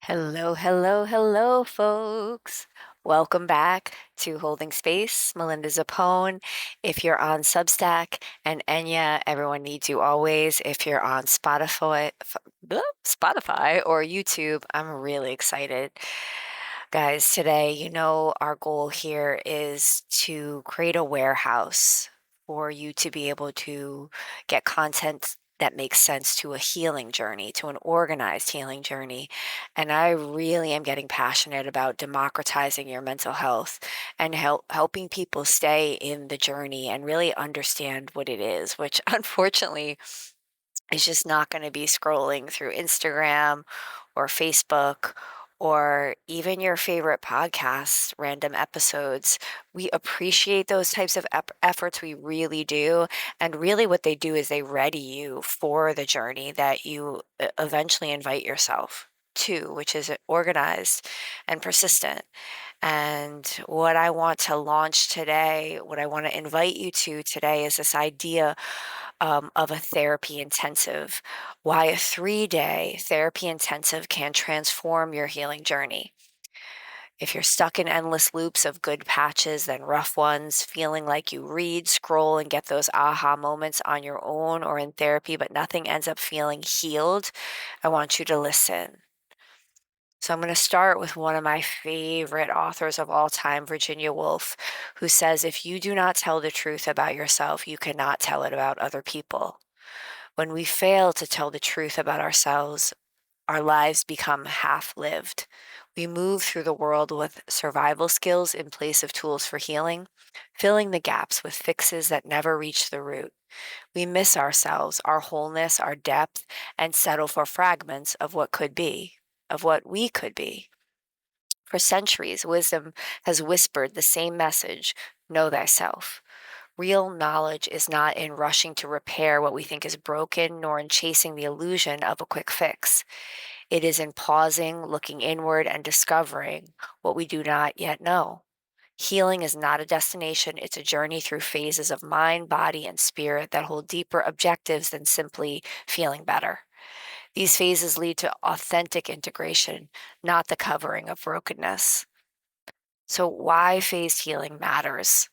Hello, hello, hello, folks. Welcome back to Holding Space. Melinda Zapone. If you're on Substack, and Enya, everyone needs you always. If you're on Spotify or YouTube, I'm really excited. Guys, today, our goal here is to create a warehouse for you to be able to get content that makes sense to a healing journey, to an organized healing journey. And I really am getting passionate about democratizing your mental health and helping people stay in the journey and really understand what it is, which unfortunately is just not going to be scrolling through Instagram or Facebook or even your favorite podcasts, random episodes. We appreciate those types of efforts. We really do. And really, what they do is they ready you for the journey that you eventually invite yourself to, which is organized and persistent. And what I want to launch today, what I want to invite you to today is this idea of a therapy intensive, why a 3-day therapy intensive can transform your healing journey. If you're stuck in endless loops of good patches, then rough ones, feeling like you read, scroll, and get those aha moments on your own or in therapy, but nothing ends up feeling healed, I want you to listen. So I'm going to start with one of my favorite authors of all time, Virginia Woolf, who says, if you do not tell the truth about yourself, you cannot tell it about other people. When we fail to tell the truth about ourselves, our lives become half-lived. We move through the world with survival skills in place of tools for healing, filling the gaps with fixes that never reach the root. We miss ourselves, our wholeness, our depth, and settle for fragments of what could be, of what we could be. For centuries, wisdom has whispered the same message, know thyself. Real knowledge is not in rushing to repair what we think is broken, nor in chasing the illusion of a quick fix. It is in pausing, looking inward, and discovering what we do not yet know. Healing is not a destination, it's a journey through phases of mind, body, and spirit that hold deeper objectives than simply feeling better. These phases lead to authentic integration, not the covering of brokenness. So, why phased healing matters?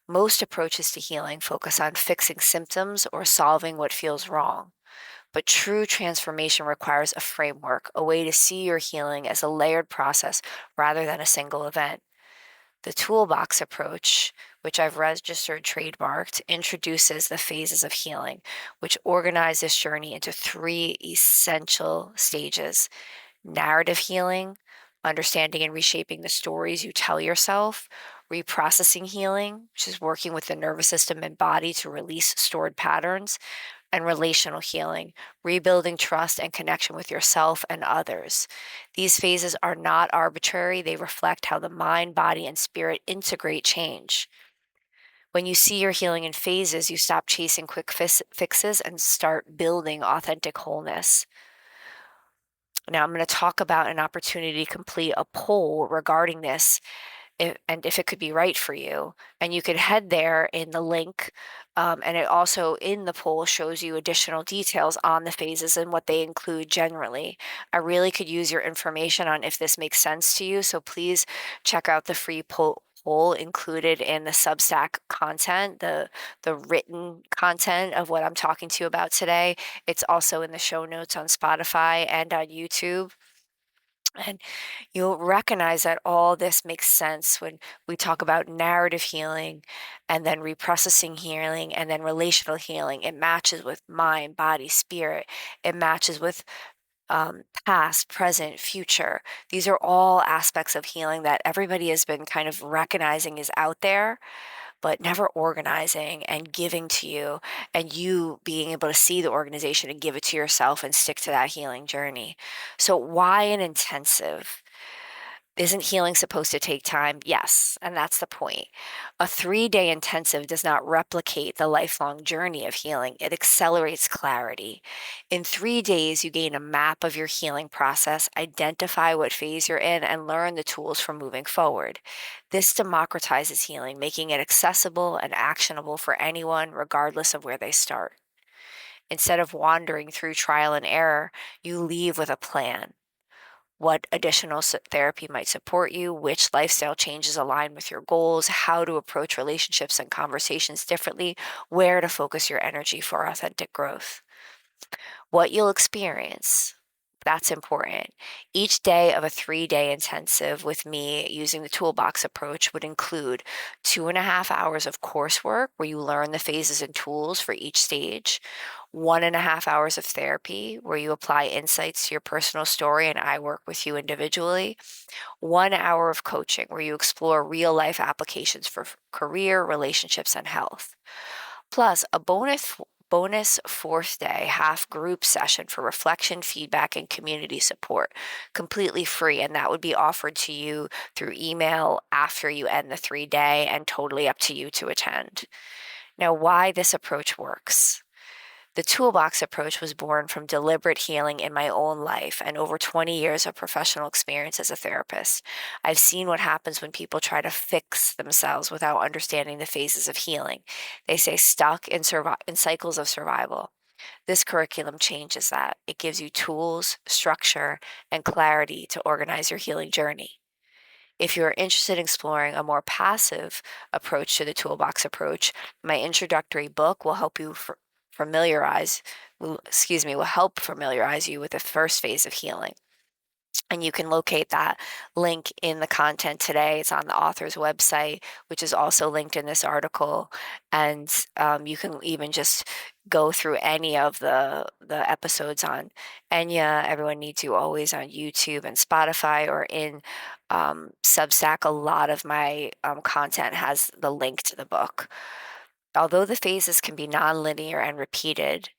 Most approaches to healing focus on fixing symptoms or solving what feels wrong. But true transformation requires a framework, a way to see your healing as a layered process rather than a single event. The toolbox approach, which I've registered trademarked, introduces the phases of healing, which organize this journey into 3 essential stages: narrative healing, understanding and reshaping the stories you tell yourself; reprocessing healing, which is working with the nervous system and body to release stored patterns; and relational healing, rebuilding trust and connection with yourself and others. These phases are not arbitrary, they reflect how the mind, body, and spirit integrate change. When you see your healing in phases, you stop chasing quick fixes and start building authentic wholeness. Now, I'm going to talk about an opportunity to complete a poll regarding this, and if it could be right for you. And you could head there in the link, and it also in the poll shows you additional details on the phases and what they include generally. I really could use your information on if this makes sense to you, so please check out the free poll included in the Substack content, the written content of what I'm talking to you about today. It's also in the show notes on Spotify and on YouTube. And you'll recognize that all this makes sense when we talk about narrative healing and then reprocessing healing and then relational healing. It matches with mind, body, spirit. It matches with past, present, future. These are all aspects of healing that everybody has been kind of recognizing is out there, but never organizing and giving to you, and you being able to see the organization and give it to yourself and stick to that healing journey. So, why an intensive? Isn't healing supposed to take time? Yes, and that's the point. A 3-day intensive does not replicate the lifelong journey of healing, it accelerates clarity. In 3 days, you gain a map of your healing process, identify what phase you're in, and learn the tools for moving forward. This democratizes healing, making it accessible and actionable for anyone, regardless of where they start. Instead of wandering through trial and error, you leave with a plan. what additional therapy might support you, which lifestyle changes align with your goals, how to approach relationships and conversations differently, where to focus your energy for authentic growth. What you'll experience, that's important. Each day of a 3-day intensive with me using the toolbox approach would include 2.5 hours of coursework where you learn the phases and tools for each stage, 1.5 hours of therapy where you apply insights to your personal story and I work with you individually, 1 hour of coaching where you explore real life applications for career, relationships, and health. Plus, a bonus fourth day half group session for reflection, feedback, and community support, completely free. And that would be offered to you through email after you end the 3-day and totally up to you to attend. Now, why this approach works. The toolbox approach was born from deliberate healing in my own life and over 20 years of professional experience as a therapist. I've seen what happens when people try to fix themselves without understanding the phases of healing. They stay stuck in cycles of survival. This curriculum changes that. It gives you tools, structure, and clarity to organize your healing journey. If you're interested in exploring a more passive approach to the toolbox approach, my introductory book will help you will help familiarize you with the first phase of healing. And you can locate that link in the content today. It's on the author's website, which is also linked in this article. And you can even just go through any of the episodes on Enya, Everyone Needs You Always on YouTube and Spotify, or in Substack. A lot of my content has the link to the book. Although the phases can be nonlinear and repeated,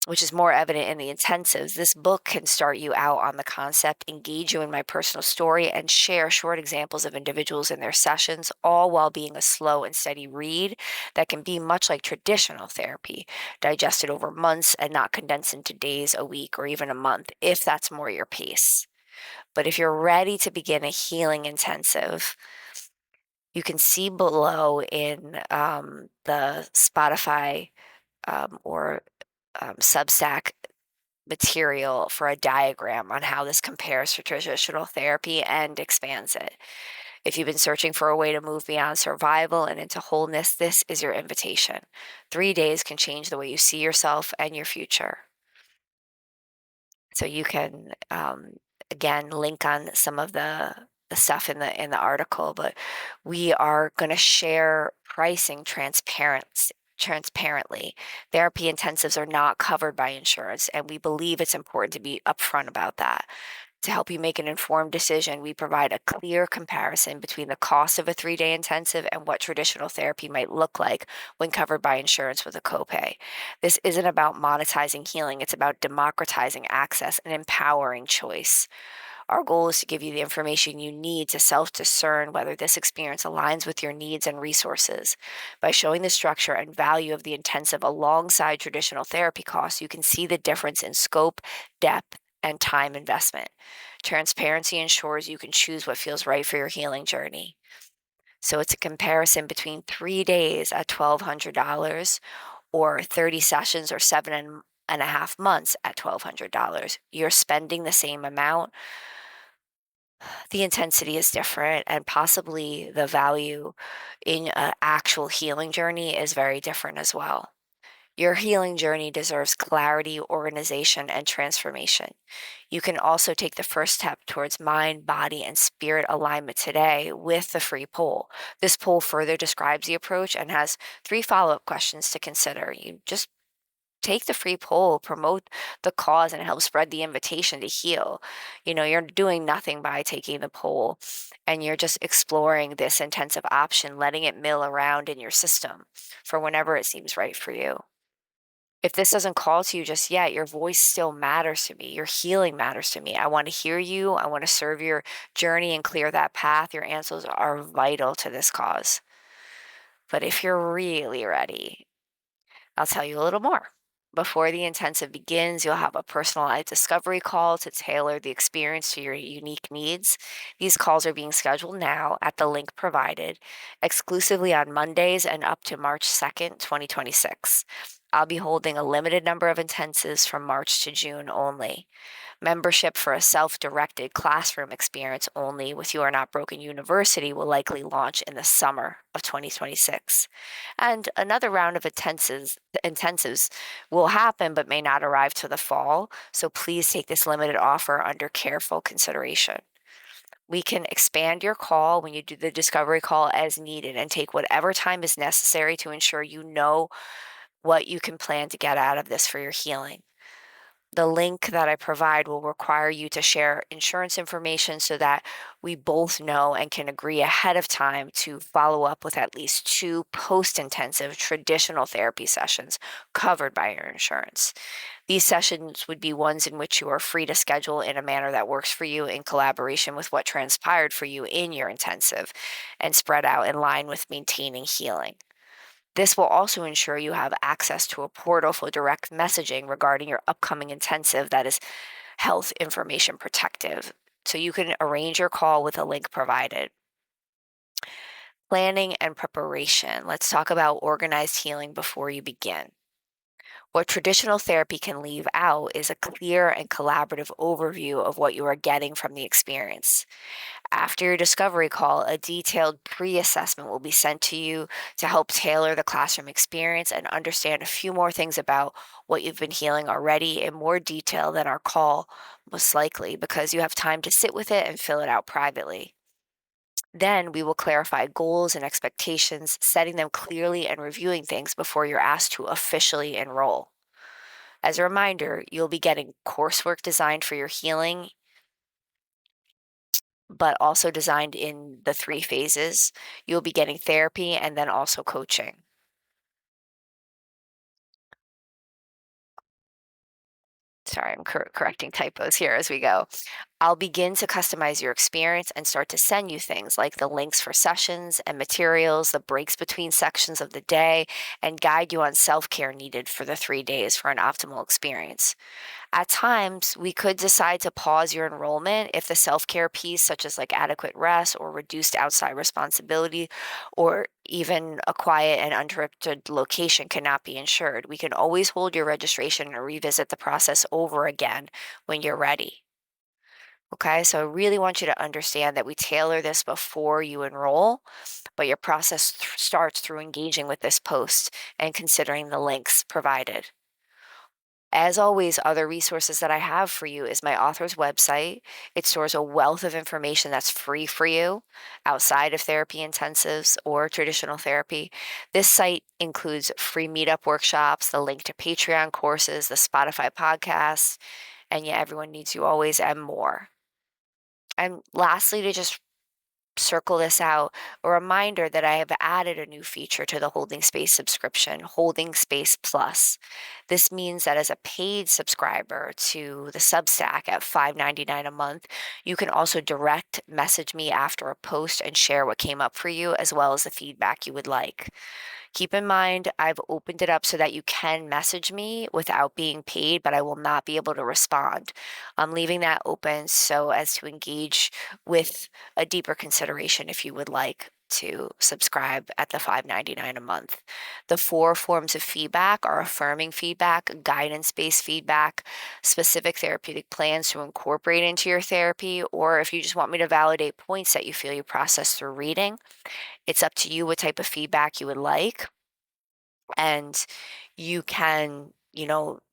which is more evident in the intensives, this book can start you out on the concept, engage you in my personal story, and share short examples of individuals in their sessions, all while being a slow and steady read that can be much like traditional therapy, digested over months and not condensed into days, a week, or even a month, if that's more your pace. But if you're ready to begin a healing intensive, you can see below in the Spotify or Substack material for a diagram on how this compares to traditional therapy and expands it. If you've been searching for a way to move beyond survival and into wholeness, this is your invitation. 3 days can change the way you see yourself and your future. So you can, again, link on some of the stuff in the article, but we are going to share pricing transparently. Therapy intensives are not covered by insurance, and we believe it's important to be upfront about that. To help you make an informed decision, we provide a clear comparison between the cost of a 3-day intensive and what traditional therapy might look like when covered by insurance with a copay. This isn't about monetizing healing, it's about democratizing access and empowering choice. Our goal is to give you the information you need to self-discern whether this experience aligns with your needs and resources. By showing the structure and value of the intensive alongside traditional therapy costs, you can see the difference in scope, depth, and time investment. Transparency ensures you can choose what feels right for your healing journey. So it's a comparison between 3 days at $1,200 or 30 sessions or 7.5 months at $1,200. You're spending the same amount. The intensity is different, and possibly the value in an actual healing journey is very different as well. Your healing journey deserves clarity, organization, and transformation. You can also take the first step towards mind, body, and spirit alignment today with the free poll. This poll further describes the approach and has 3 follow-up questions to consider. You just take the free poll, promote the cause, and help spread the invitation to heal. You're doing nothing by taking the poll, and you're just exploring this intensive option, letting it mill around in your system for whenever it seems right for you. If this doesn't call to you just yet, your voice still matters to me. Your healing matters to me. I want to hear you. I want to serve your journey and clear that path. Your answers are vital to this cause. But if you're really ready, I'll tell you a little more. Before the intensive begins, you'll have a personalized discovery call to tailor the experience to your unique needs. These calls are being scheduled now at the link provided, exclusively on Mondays and up to March 2nd, 2026. I'll be holding a limited number of intensives from March to June only. Membership for a self-directed classroom experience only with You Are Not Broken University will likely launch in the summer of 2026. And another round of intensives will happen but may not arrive till the fall. So please take this limited offer under careful consideration. We can expand your call when you do the discovery call as needed and take whatever time is necessary to ensure you know what you can plan to get out of this for your healing. The link that I provide will require you to share insurance information so that we both know and can agree ahead of time to follow up with at least 2 post-intensive traditional therapy sessions covered by your insurance. These sessions would be ones in which you are free to schedule in a manner that works for you in collaboration with what transpired for you in your intensive and spread out in line with maintaining healing. This will also ensure you have access to a portal for direct messaging regarding your upcoming intensive that is health information protective. So you can arrange your call with a link provided. Planning and preparation. Let's talk about organized healing before you begin. What traditional therapy can leave out is a clear and collaborative overview of what you are getting from the experience. After your discovery call, a detailed pre assessment will be sent to you to help tailor the classroom experience and understand a few more things about what you've been healing already in more detail than our call, most likely, because you have time to sit with it and fill it out privately. Then we will clarify goals and expectations, setting them clearly and reviewing things before you're asked to officially enroll. As a reminder, you'll be getting coursework designed for your healing, but also designed in the 3 phases. You'll be getting therapy and then also coaching. Sorry, I'm correcting typos here as we go. I'll begin to customize your experience and start to send you things like the links for sessions and materials, the breaks between sections of the day, and guide you on self care needed for the 3 days for an optimal experience. At times, we could decide to pause your enrollment if the self care piece, such as like adequate rest or reduced outside responsibility, or even a quiet and uninterrupted location, cannot be ensured. We can always hold your registration and revisit the process over again when you're ready. Okay, so I really want you to understand that we tailor this before you enroll, but your process starts through engaging with this post and considering the links provided. As always, other resources that I have for you is my author's website. It stores a wealth of information that's free for you outside of therapy intensives or traditional therapy. This site includes free meetup workshops, the link to Patreon courses, the Spotify podcasts, and yeah, everyone needs you always and more. And lastly, to just circle this out, a reminder that I have added a new feature to the Holding Space subscription, Holding Space Plus. This means that as a paid subscriber to the Substack at $5.99 a month, you can also direct message me after a post and share what came up for you, as well as the feedback you would like. Keep in mind, I've opened it up so that you can message me without being paid, but I will not be able to respond. I'm leaving that open so as to engage with a deeper consideration if you would like to subscribe at the $5.99 a month. The 4 forms of feedback are affirming feedback, guidance-based feedback, specific therapeutic plans to incorporate into your therapy, or if you just want me to validate points that you feel you process through reading. It's up to you what type of feedback you would like, and you can,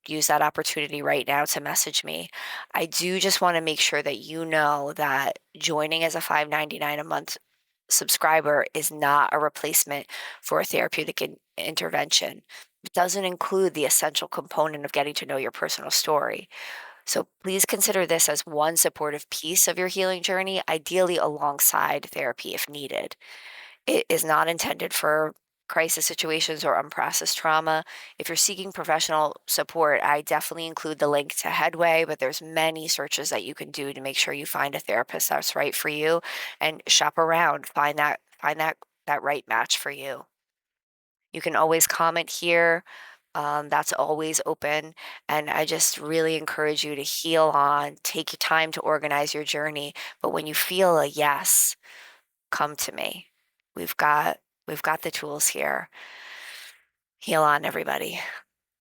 use that opportunity right now to message me. I do just want to make sure that you know that joining as a $5.99 a month subscriber is not a replacement for a therapeutic intervention. It doesn't include the essential component of getting to know your personal story. So please consider this as one supportive piece of your healing journey, ideally alongside therapy if needed. It is not intended for crisis situations or unprocessed trauma. If you're seeking professional support, I definitely include the link to Headway, but there's many searches that you can do to make sure you find a therapist that's right for you and shop around, find that right match for you. You can always comment here. That's always open. And I just really encourage you to heal on, take your time to organize your journey. But when you feel a yes, come to me. We've got we've got the tools here. Heal on, everybody.